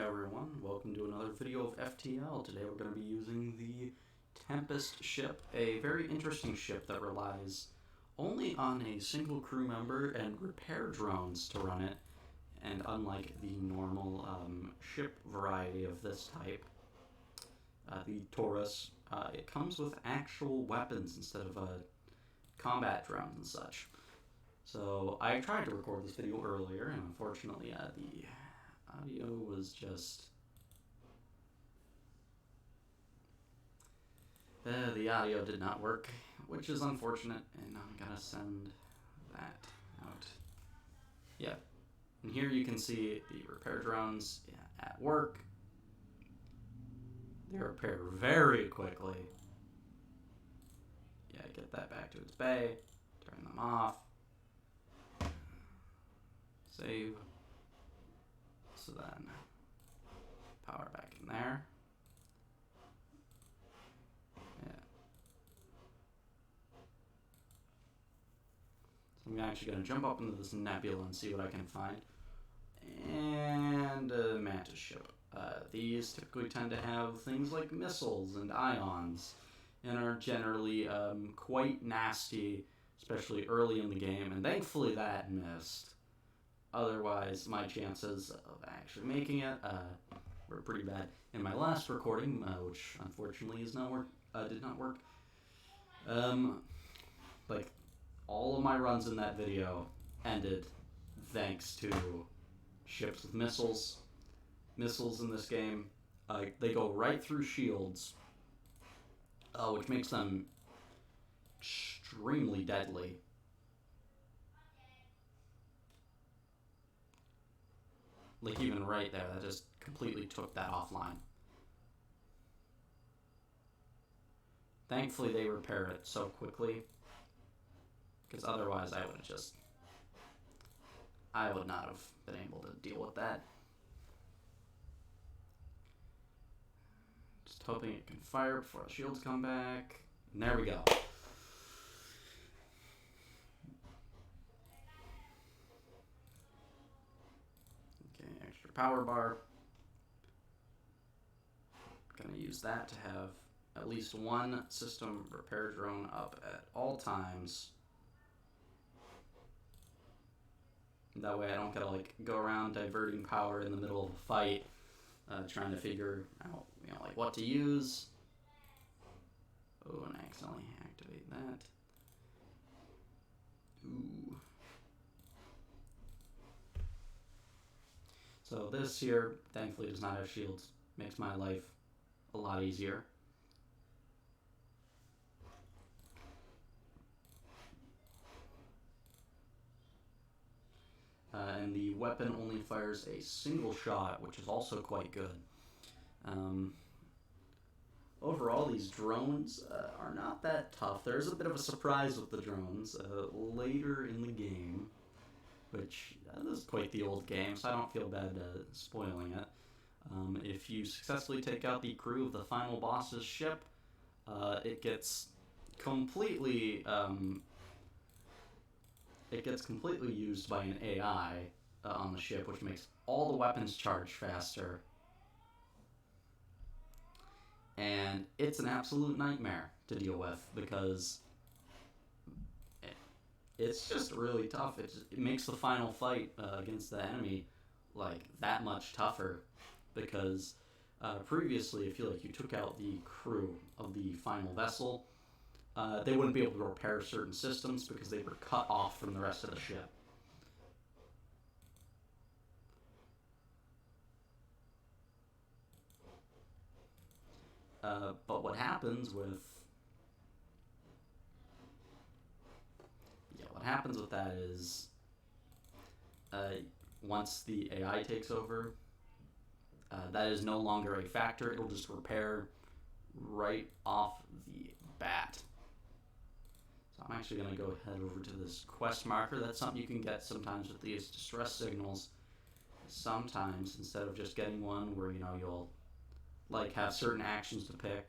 everyone, welcome to another video of FTL. Today we're going to be using the Tempest ship, a very interesting ship that relies only on a single crew member and repair drones to run it, and unlike the normal ship variety of this type, the Taurus, it comes with actual weapons instead of combat drones and such. So I tried to record this video earlier, and unfortunately the audio was just... the audio did not work, which is unfortunate, and I'm gonna send that out. Yeah, and here you can see the repair drones at work. They repair very quickly. Yeah, get that back to its bay, turn them off, save. So then, power back in there. Yeah. So I'm actually going to jump up into this nebula and see what I can find. And a mantis ship. These typically tend to have things like missiles and ions, and are generally quite nasty, especially early in the game, and thankfully that missed. Otherwise, my chances of actually making it were pretty bad. In my last recording, which unfortunately did not work, like all of my runs in that video ended thanks to ships with missiles. Missiles in this game, they go right through shields, which makes them extremely deadly. Like, even right there, that just completely took that offline. Thankfully, they repair it so quickly, because otherwise I would not have been able to deal with that. Just hoping it can fire before the shields come back. And there we go. Power bar. Gonna use that to have at least one system repair drone up at all times. That way I don't gotta like go around diverting power in the middle of a fight, trying to figure out like what to use. Oh, and I accidentally activate that. Ooh. So this here, thankfully, does not have shields. Makes my life a lot easier. And the weapon only fires a single shot, which is also quite good. Overall, these drones are not that tough. There's a bit of a surprise with the drones later in the game, which this is quite the old game, so I don't feel bad spoiling it. If you successfully take out the crew of the final boss's ship, it gets completely used by an AI on the ship, which makes all the weapons charge faster. And it's an absolute nightmare to deal with, because it's just really tough. It makes the final fight against the enemy like that much tougher, because previously, I feel like you took out the crew of the final vessel, they wouldn't be able to repair certain systems because they were cut off from the rest of the ship. But what happens with that is, once the AI takes over, that is no longer a factor. It'll just repair right off the bat. So I'm actually going to go head over to this quest marker. That's something you can get sometimes with these distress signals. Sometimes, instead of just getting one where, you'll like have certain actions to pick,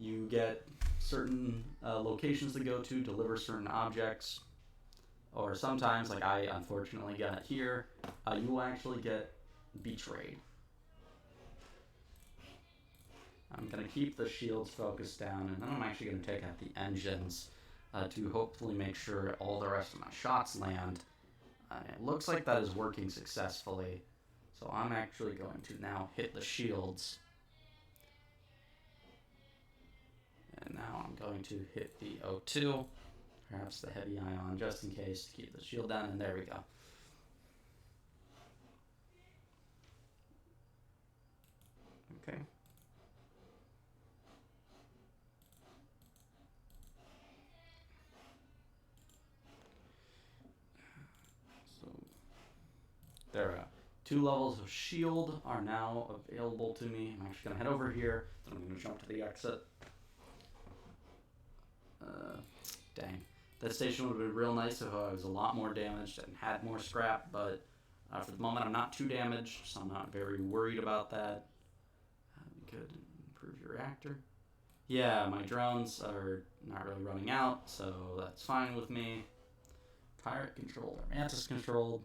you get certain locations to go to, deliver certain objects. or sometimes, like I unfortunately got here, you will actually get betrayed. I'm going to keep the shields focused down, and then I'm actually going to take out the engines to hopefully make sure all the rest of my shots land. It looks like that is working successfully, so I'm actually going to now hit the shields. And now I'm going to hit the O2, perhaps the heavy ion, just in case to keep the shield down, and there we go. Okay. So there are 2 levels of shield are now available to me. I'm actually going to head over here, then I'm going to jump to the exit. Dang. That station would have been real nice if I was a lot more damaged and had more scrap, but for the moment I'm not too damaged, so I'm not very worried about that. We could improve your reactor. Yeah, my drones are not really running out, so that's fine with me. Pirate controlled or Mantis controlled.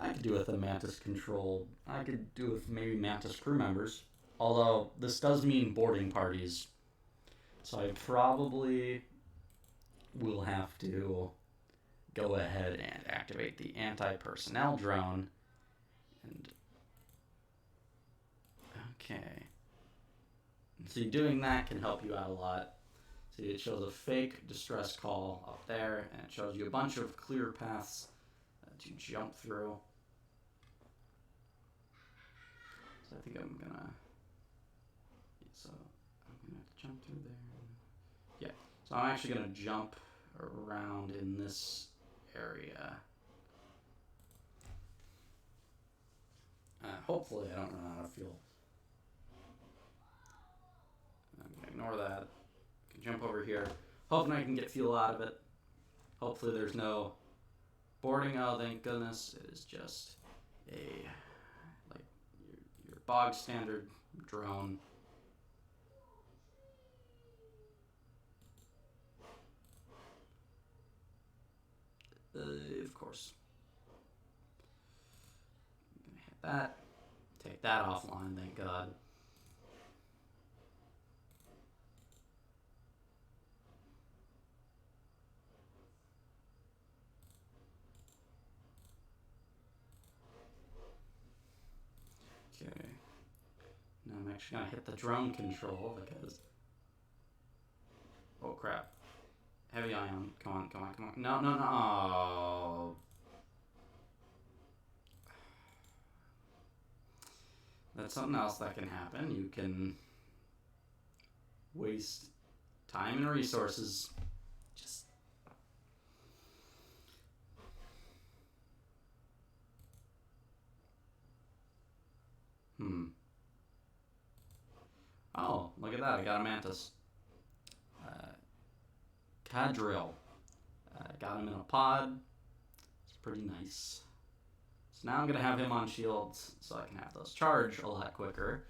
I could do with a Mantis controlled. I could do with maybe Mantis crew members. Although this does mean boarding parties. So I probably will have to go ahead and activate the anti-personnel drone. And okay. See, doing that can help you out a lot. See, it shows a fake distress call up there, and it shows you a bunch of clear paths to jump through. So I think I'm gonna have to jump through there. Yeah, so I'm actually gonna jump around in this area. Hopefully I don't run out of fuel. I'm gonna ignore that. I can jump over here, hoping I can get fuel out of it. Hopefully there's no boarding. Oh, thank goodness, it is just a like your bog standard drone. Of course. I'm gonna hit that. Take that offline, thank God. Okay. Now I'm actually gonna hit the drone control because. Oh crap. Heavy ion. Come on, come on, come on. No, no, no. Oh. That's something else that can happen. You can waste time and resources. Just. Oh, look at that. I got a Mantis. Cadrill. Got him in a pod. It's pretty nice. So now I'm going to have him on shields so I can have those charge a lot quicker.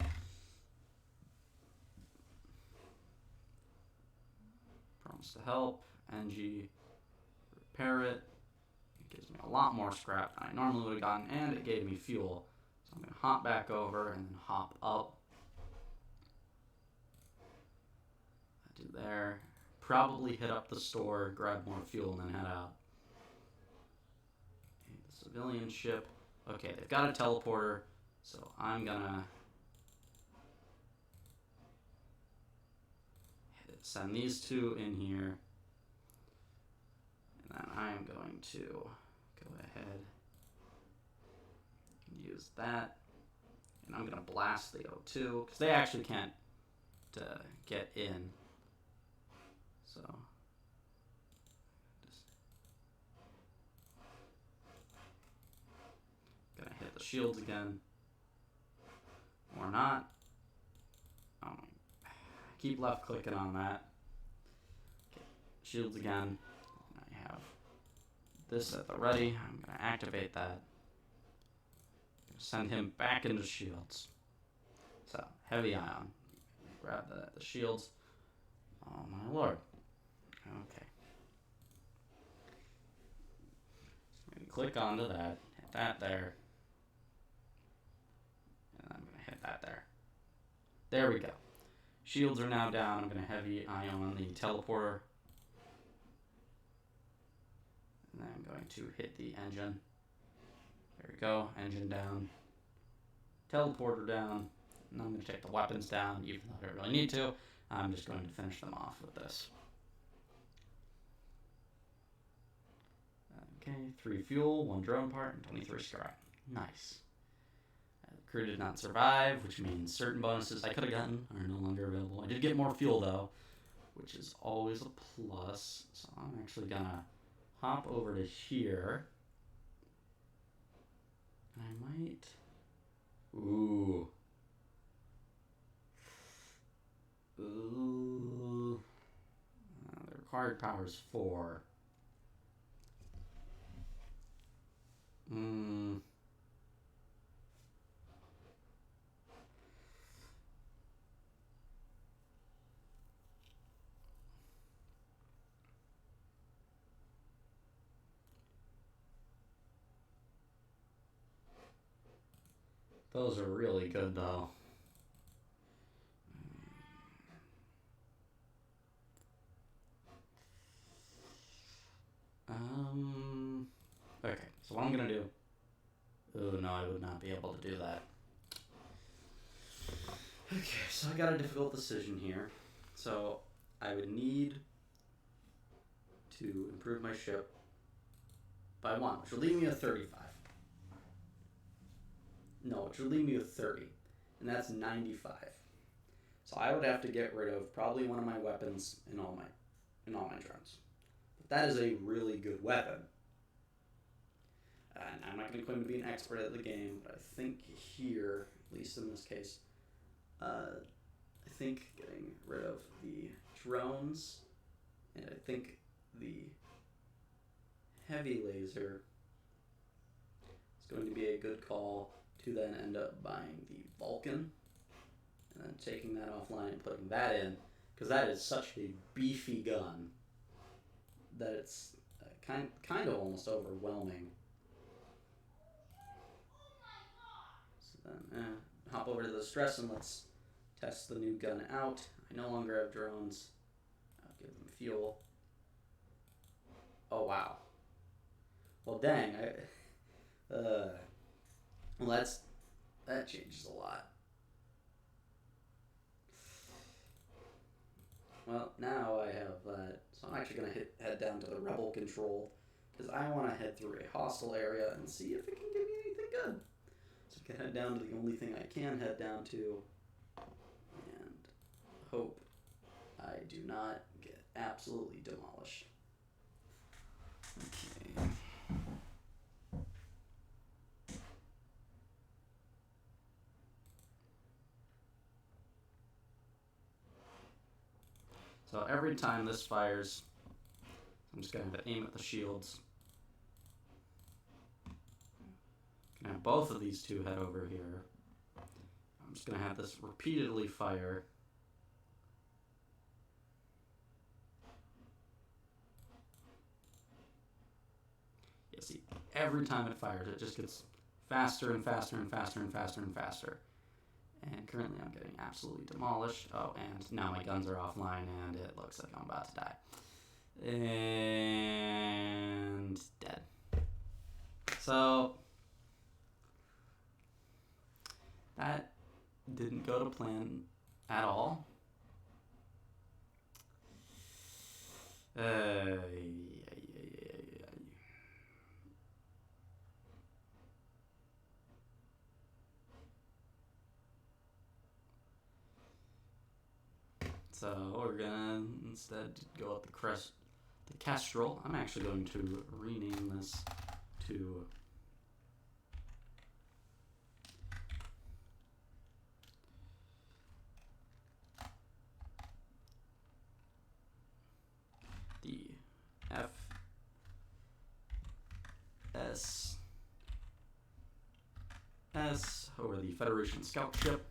Promise to help. NG. Repair it. It gives me a lot more scrap than I normally would have gotten, and it gave me fuel. So I'm going to hop back over and then hop up. Do there. Probably hit up the store, grab more fuel, and then head out. Okay, the civilian ship. Okay, they've got a teleporter, so I'm gonna send these 2 in here. And then I'm going to go ahead and use that. And I'm gonna blast the O2, because they actually can't get in. So, just gonna hit the shields again, or not. Oh my! Keep left clicking on that. Okay. Shields again. I have this at the ready. I'm gonna activate that. Send him back into shields. So heavy ion. Grab the shields. Oh my lord. Okay. click onto that, hit that there, and I'm going to hit that there. There we go. Shields are now down. I'm going to heavy ion the teleporter. And then I'm going to hit the engine. There we go. Engine down. Teleporter down. And I'm going to take the weapons down, even though I don't really need to. I'm just going to finish them off with this. Okay, 3 fuel, 1 drone part, and 23 scrap. Nice. The crew did not survive, which means certain bonuses I could have gotten are no longer available. I did get more fuel, though, which is always a plus. So I'm actually going to hop over to here. And I might... Ooh. Ooh. The required power is 4. Those are really good, though. Okay, so what I'm gonna do... Oh, no, I would not be able to do that. Okay, so I got a difficult decision here. So, I would need to improve my ship by 1, which would leave me with 35. No, which would leave me with 30. And that's 95. So I would have to get rid of probably one of my weapons in all my drones. But that is a really good weapon. And I'm not going to claim to be an expert at the game, but I think here, at least in this case, I think getting rid of the drones, and I think the heavy laser is going to be a good call to then end up buying the Vulcan, and then taking that offline and putting that in, because that is such a beefy gun that it's kind of almost overwhelming. So then, hop over to the stress and let's test the new gun out. I no longer have drones. I'll give them fuel. Oh, wow. Well, dang. Well, that changes a lot. Well, now I have that. So I'm actually going to head down to the Rebel control, because I want to head through a hostile area and see if it can give me anything good. So I can head down to the only thing I can head down to, and hope I do not get absolutely demolished. Okay. So every time this fires, I'm just going to aim at the shields. I'm going to have both of these two head over here. I'm just going to have this repeatedly fire. Yeah, see, every time it fires, it just gets faster and faster and faster and faster and faster. And currently I'm getting absolutely demolished. Oh, and now my guns are offline and it looks like I'm about to die. And dead. So that didn't go to plan at all. So we're gonna instead go with the Kestrel. I'm actually going to rename this to the FSS, or the Federation Scout Ship.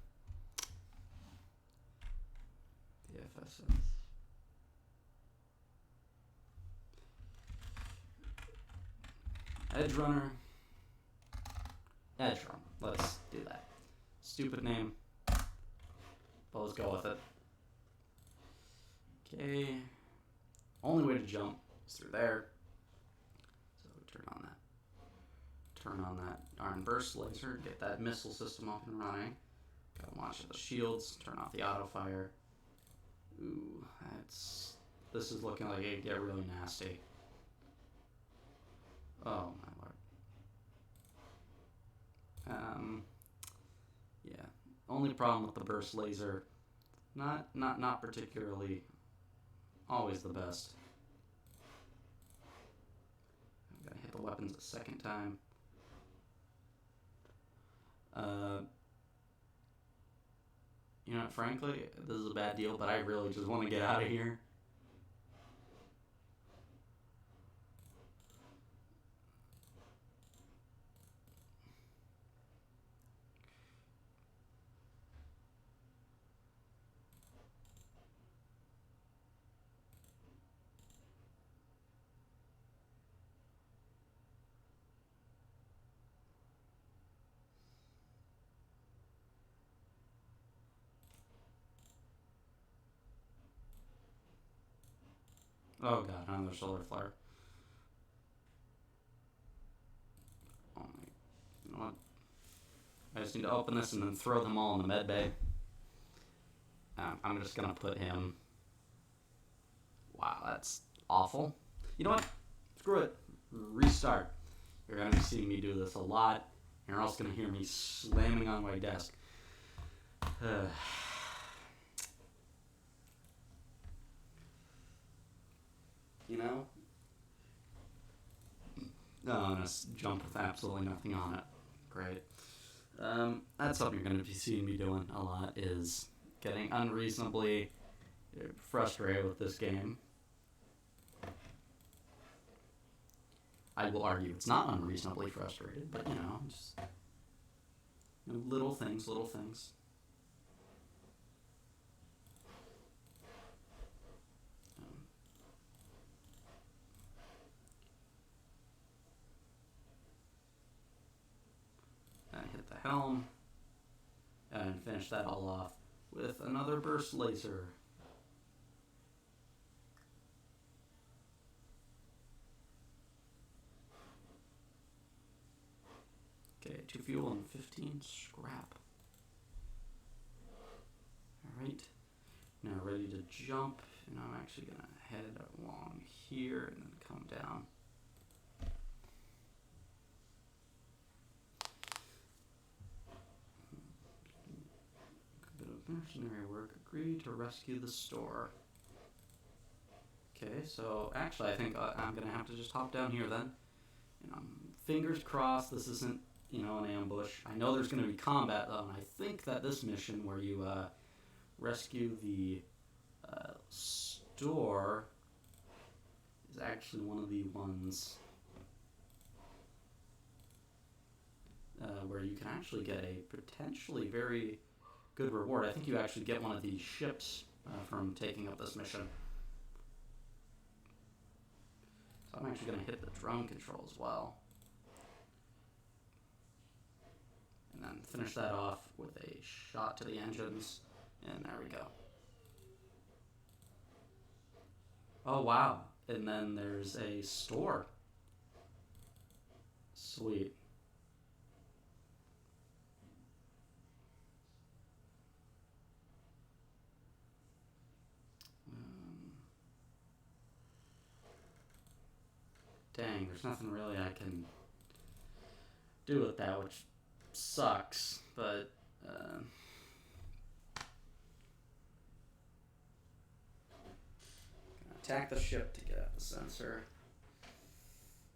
The FSS. Edge Runner. Edge Runner. Let's do that. Stupid name. But let's go with it. Okay. Only way to jump is through there. So turn on that. Turn on that darn burst laser. Get that missile system up and running. Gotta launch the shields. Turn off the auto fire. Ooh, this is looking like it get really nasty. Oh my lord. Yeah. Only problem with the burst laser, not particularly always the best. I'm gonna hit the weapons a second time. You know, frankly, this is a bad deal, but I really just want to get out of here. Oh god, another solar flare. Oh my, you know what? I just need to open this and then throw them all in the med bay. I'm just gonna put him. Wow, that's awful. You know what? Screw it. Restart. You're gonna be seeing me do this a lot. You're also gonna hear me slamming on my desk. You know? No, I'm gonna jump with absolutely nothing on it. Great. That's something you're gonna be seeing me doing a lot, is getting unreasonably frustrated with this game. I will argue it's not unreasonably frustrated, but you know, just little things. And hit the helm, and finish that all off with another burst laser. Okay, 2 fuel and 15 scrap. Alright, now ready to jump, and I'm actually going to head along here and then come down. A bit of mercenary work. Agree to rescue the store. Okay, so actually I think I'm going to have to just hop down here then. You know, fingers crossed this isn't, you know, an ambush. I know there's going to be combat though, and I think that this mission where you rescue the store is actually one of the ones where you can actually get a potentially very good reward. I think you actually get one of these ships from taking up this mission. So I'm actually going to hit the drone control as well. And then finish that off with a shot to the engines. And there we go. Oh, wow. And then there's a store. Sweet. Dang, there's nothing really I can do with that, which sucks, but attack the ship to get out the sensor.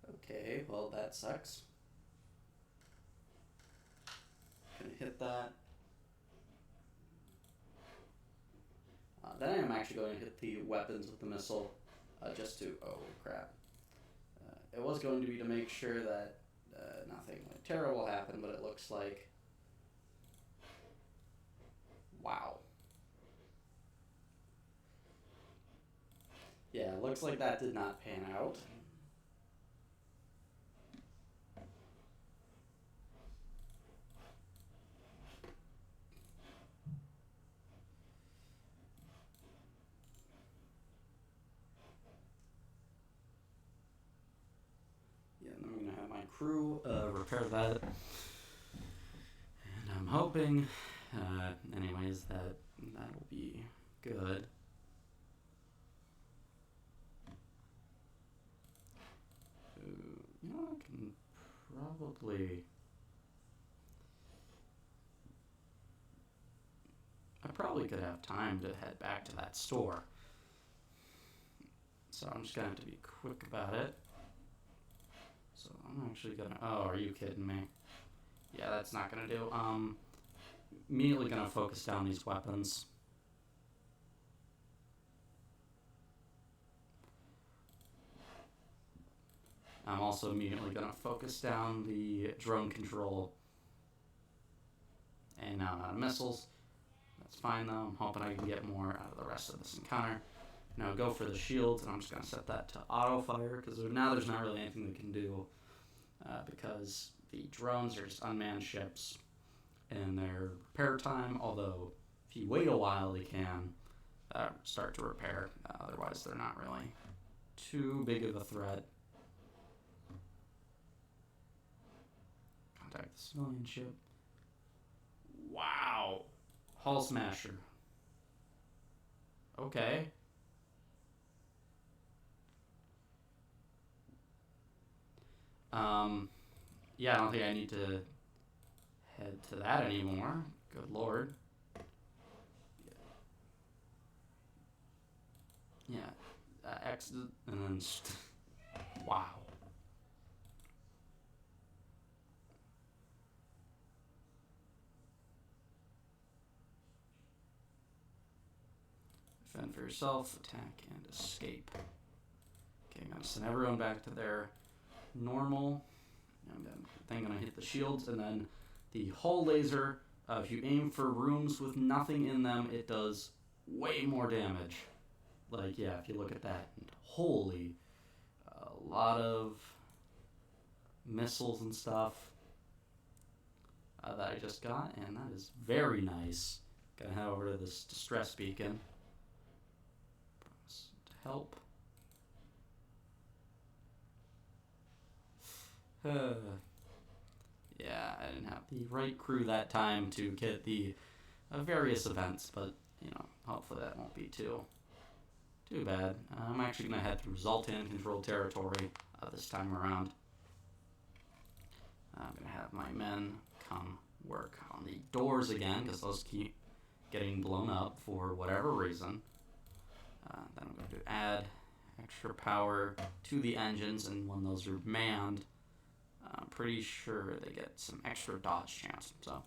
Okay, well that sucks. Gonna hit that. Then I'm actually going to hit the weapons with the missile, just to, oh crap. It was going to be to make sure that nothing terrible happened, but it looks like, wow. Yeah, it looks like that did not pan out. crew repair that. And I'm hoping, anyways, that that'll be good. You know, I can probably... I probably could have time to head back to that store. So I'm just going to have to be quick about it. So I'm actually going to... Oh, are you kidding me? Yeah, that's not going to do. Immediately going to focus down these weapons. I'm also immediately going to focus down the drone control. And now I'm out of missiles. That's fine though. I'm hoping I can get more out of the rest of this encounter. Now go for the shields, and I'm just going to set that to auto fire, because now there's not really anything we can do, because the drones are just unmanned ships, and their repair time, although if you wait a while they can start to repair, otherwise they're not really too big of a threat. Contact the civilian ship. Wow! Hull smasher. Okay. Yeah, I don't think I need to head to that anymore. Good lord. Yeah. X, and then... wow. Defend for yourself, attack, and escape. Okay, I'm going to send everyone back to their normal. I'm then going to hit the shields, and then the hull laser, if you aim for rooms with nothing in them, it does way more damage. Like, yeah, if you look at that, holy, a lot of missiles and stuff that I just got, and that is very nice. Gonna head over to this distress beacon. Promise to help. Yeah, I didn't have the right crew that time to get the various events, but, you know, hopefully that won't be too bad. I'm actually going to head through Zoltan controlled territory this time around. I'm going to have my men come work on the doors again, because those keep getting blown up for whatever reason. Then I'm going to add extra power to the engines, and when those are manned, I'm pretty sure they get some extra dodge chance, so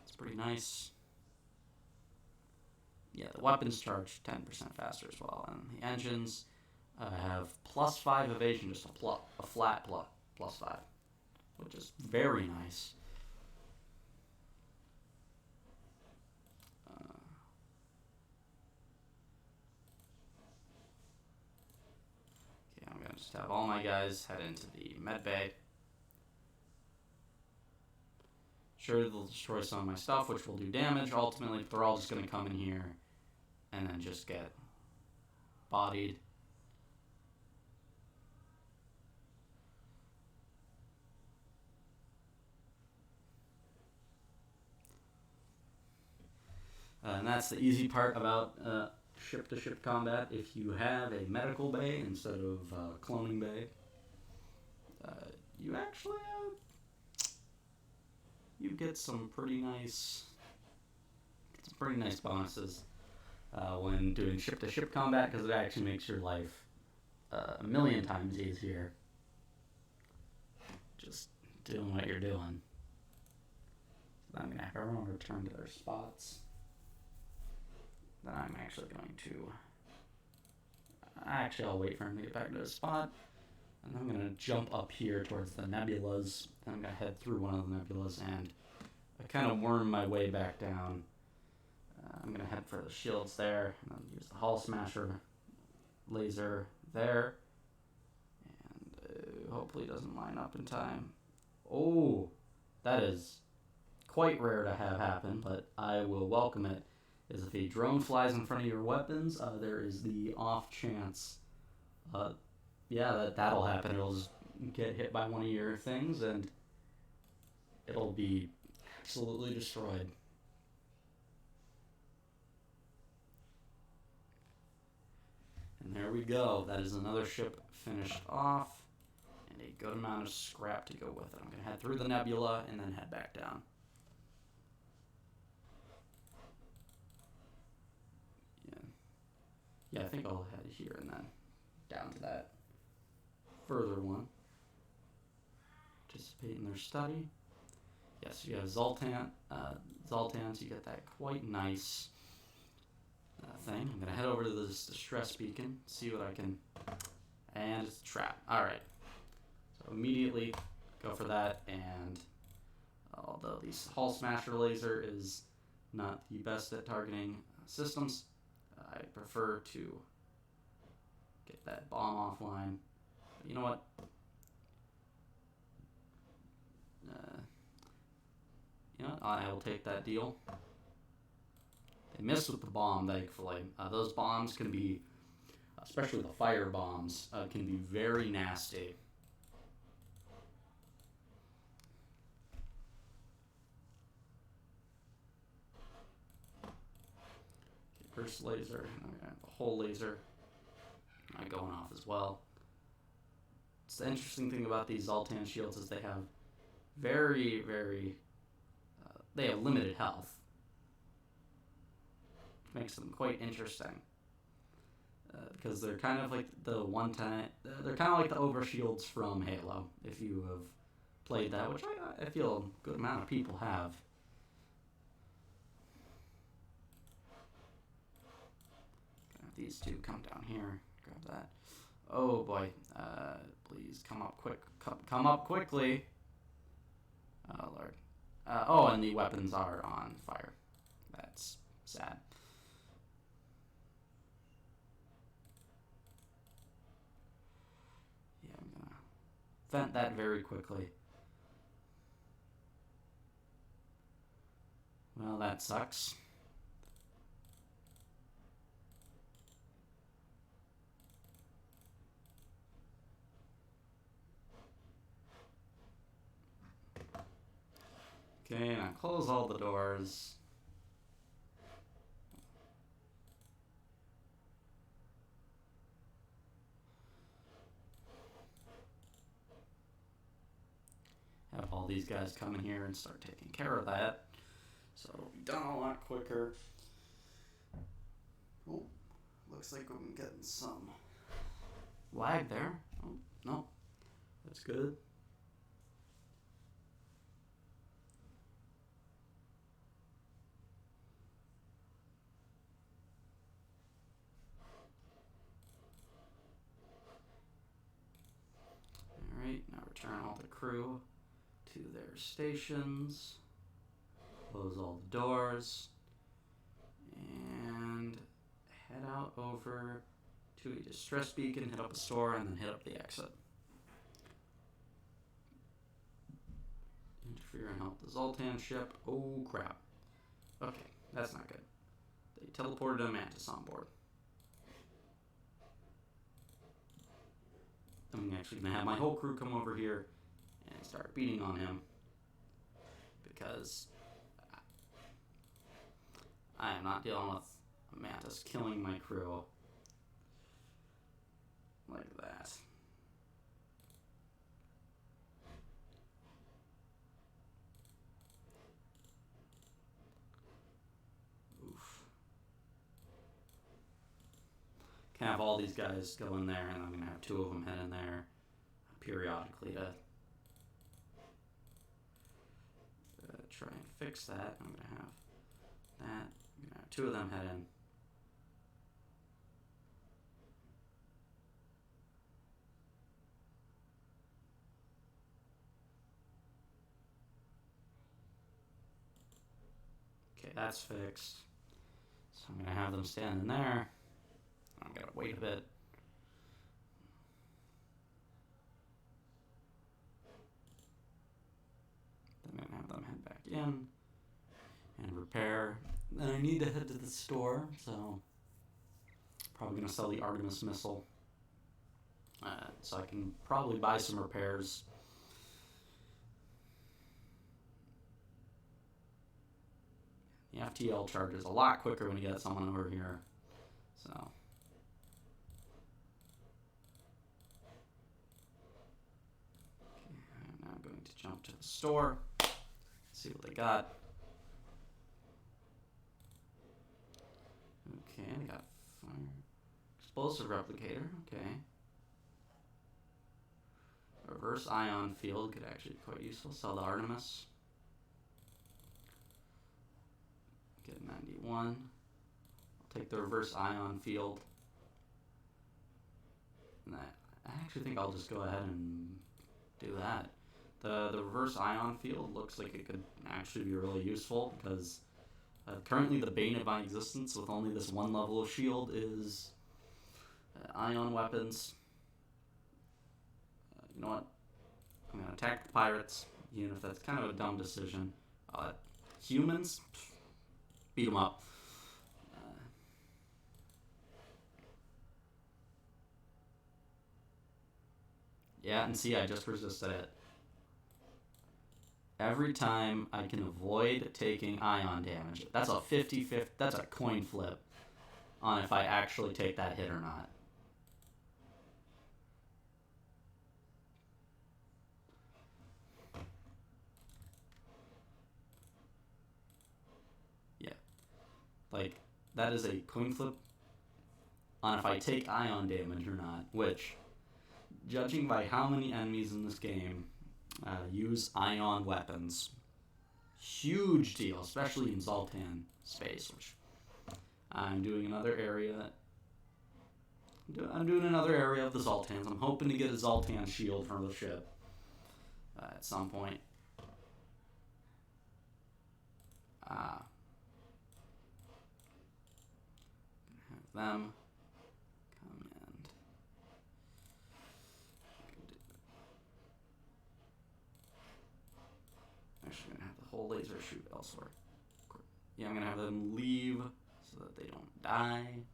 it's pretty nice. Yeah, the weapons charge 10% faster as well, and the engines have +5 evasion, just a flat +5, which is very nice. Okay, I'm gonna just have all my guys head into the med bay. Sure, they'll destroy some of my stuff, which will do damage. Ultimately, they're all just going to come in here and then just get bodied. And that's the easy part about ship-to-ship combat. If you have a medical bay instead of cloning bay, you actually you get some pretty nice bonuses when doing ship-to-ship combat, because it actually makes your life a million times easier just doing what you're doing. So I'm going to have everyone return to their spots. Then I'm actually going to... I'll wait for him to get back to his spot. And I'm going to jump up here towards the nebulas. And I'm going to head through one of the nebulas and kind of worm my way back down. I'm going to head for the shields there. And then use the hull smasher laser there. And hopefully it doesn't line up in time. Oh, that is quite rare to have happen, but I will welcome it. Is if a drone flies in front of your weapons, there is the off chance, that'll happen. It'll just get hit by one of your things and it'll be absolutely destroyed. And there we go. That is another ship finished off, and a good amount of scrap to go with it. I'm going to head through the nebula and then head back down. Yeah, I think I'll head here and then down to that further one. Participate in their study. Yes, you have Zoltans. You get that quite nice thing. I'm going to head over to this distress beacon, see what I can... And it's a trap. Alright. So immediately go for that, and although the Hull Smasher laser is not the best at targeting systems, I prefer to get that bomb offline. But you know what? I will take that deal. They missed with the bomb, thankfully. Those bombs can be, especially the fire bombs, can be very nasty. First laser, okay, the whole laser going off as well. It's the interesting thing about these Zoltan shields is they have they have limited health. Which makes them quite interesting. Because they're kind of like the they're kind of like the overshields from Halo, if you have played that, which I feel a good amount of people have. These two come down here. Grab that. Oh boy. Please come up quick. Come up quickly. Oh lord. Oh, and the weapons are on fire. That's sad. Yeah, I'm gonna vent that very quickly. Well, that sucks. Okay, now close all the doors. Have all these guys come in here and start taking care of that. So it'll be done a lot quicker. Oh, looks like I'm getting some lag there. Oh, no, that's good. Alright, now return all the crew to their stations. Close all the doors. And head out over to a distress beacon, hit up a store, and then hit up the exit. Interfere and help the Zoltan ship. Oh crap. Okay, that's not good. They teleported a Mantis on board. I'm actually going to have my whole crew come over here and start beating on him, because I am not dealing with a Mantis killing my crew like that. Oof. Can have all these guys go in there, and I'm going to have two of them head in there periodically to try and fix that. I'm going to have that. I'm going to have two of them head in. Okay, that's fixed. So I'm going to have them stand in there. I'm going to wait a bit. Then I'm going to have them head back in and repair. Then I need to head to the store, so probably going to sell the Artemis missile So I can probably buy some repairs. The FTL charges a lot quicker when you get someone over here. So. Okay, I'm now going to jump to the store. See what they got. Okay, they got fire. Explosive replicator, okay. Reverse ion field could actually be quite useful. Sell the Artemis. Get 91. I'll take the reverse ion field. And I actually think I'll just go ahead and do that. The reverse ion field looks like it could actually be really useful because currently the bane of my existence with only this one level of shield is ion weapons. You know what? I'm going to attack the pirates, even if that's kind of a dumb decision. Humans? Beat them up. Yeah, and see, I just resisted it. Every time I can avoid taking ion damage. That's a 50-50, that's a coin flip on if I actually take that hit or not. Yeah. Like, that is a coin flip on if I take ion damage or not, which, judging by how many enemies in this game use ion weapons, huge deal, especially in Zoltan space, which I'm doing another area. I'm doing another area of the Zoltans. I'm hoping to get a Zoltan shield from the ship at some point. Have them come and actually gonna have the whole laser shoot elsewhere. Yeah, I'm gonna have them leave so that they don't die.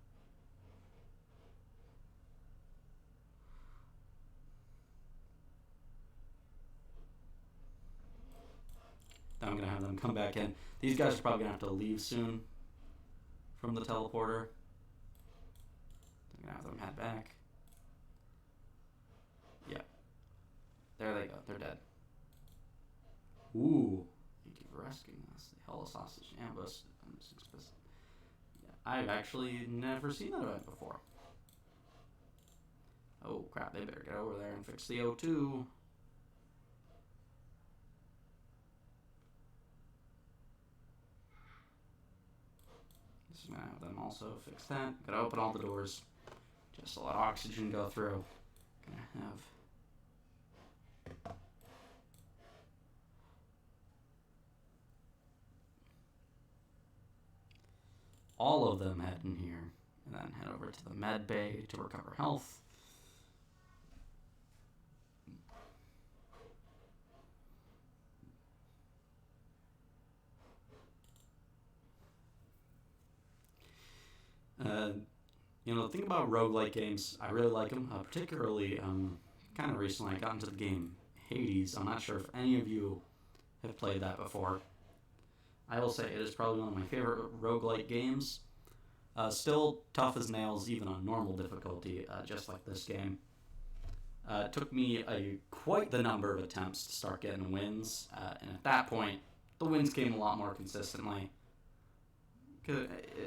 Then I'm gonna have them come back in. These guys are probably gonna have to leave soon from the teleporter. I'm gonna have them head back. Yeah. There they go. They're dead. Ooh. Thank you for rescuing us. They held us hostage in ambush. Yeah, I've actually never seen that event before. Oh crap, they better get over there and fix the O2. Just gonna have them also fix that. Gotta open all the doors just to let oxygen go through. Gonna have all of them head in here, and then head over to the med bay to recover health. You know, the thing about roguelike games, I really like them, particularly kind of recently I got into the game Hades. I'm not sure if any of you have played that before. I will say it is probably one of my favorite roguelike games. Still tough as nails, even on normal difficulty, just like this game. It took me quite the number of attempts to start getting wins, and at that point, the wins came a lot more consistently.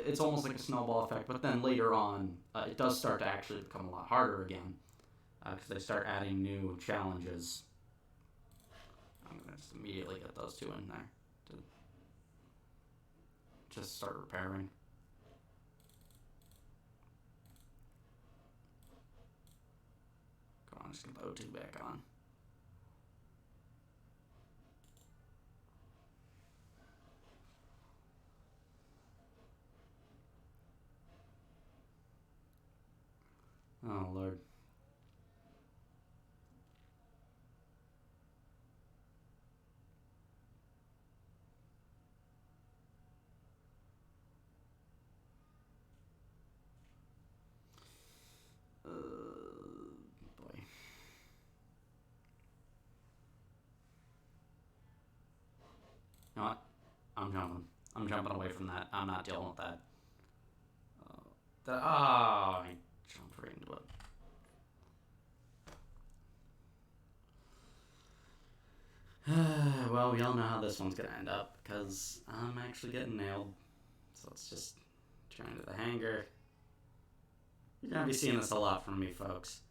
It's almost like a snowball effect, but then later on, it does start to actually become a lot harder again, because they start adding new challenges. I'm going to just immediately get those two in there to just start repairing. Come on, just get the O2 back on. Oh, Lord. Boy. jumping away from that. I'm not dealing with that. I jumped right into it. Well, we all know how this one's gonna end up, because I'm actually getting nailed. So let's just turn to the hanger. You're gonna be seeing this a lot from me, folks,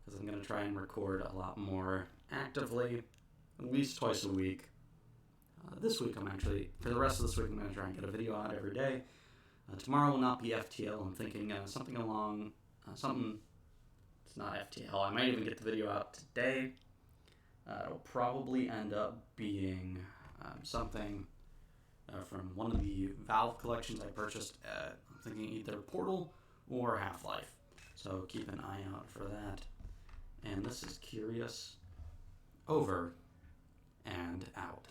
because I'm gonna try and record a lot more actively, at least twice a week. This week, for the rest of this week, I'm gonna try and get a video out every day. Tomorrow will not be FTL. I'm thinking something along, it's not FTL. I might even get the video out today. It'll probably end up being something from one of the Valve collections I purchased at, I'm thinking either Portal or Half-Life. So keep an eye out for that. And this is Curious, over and out.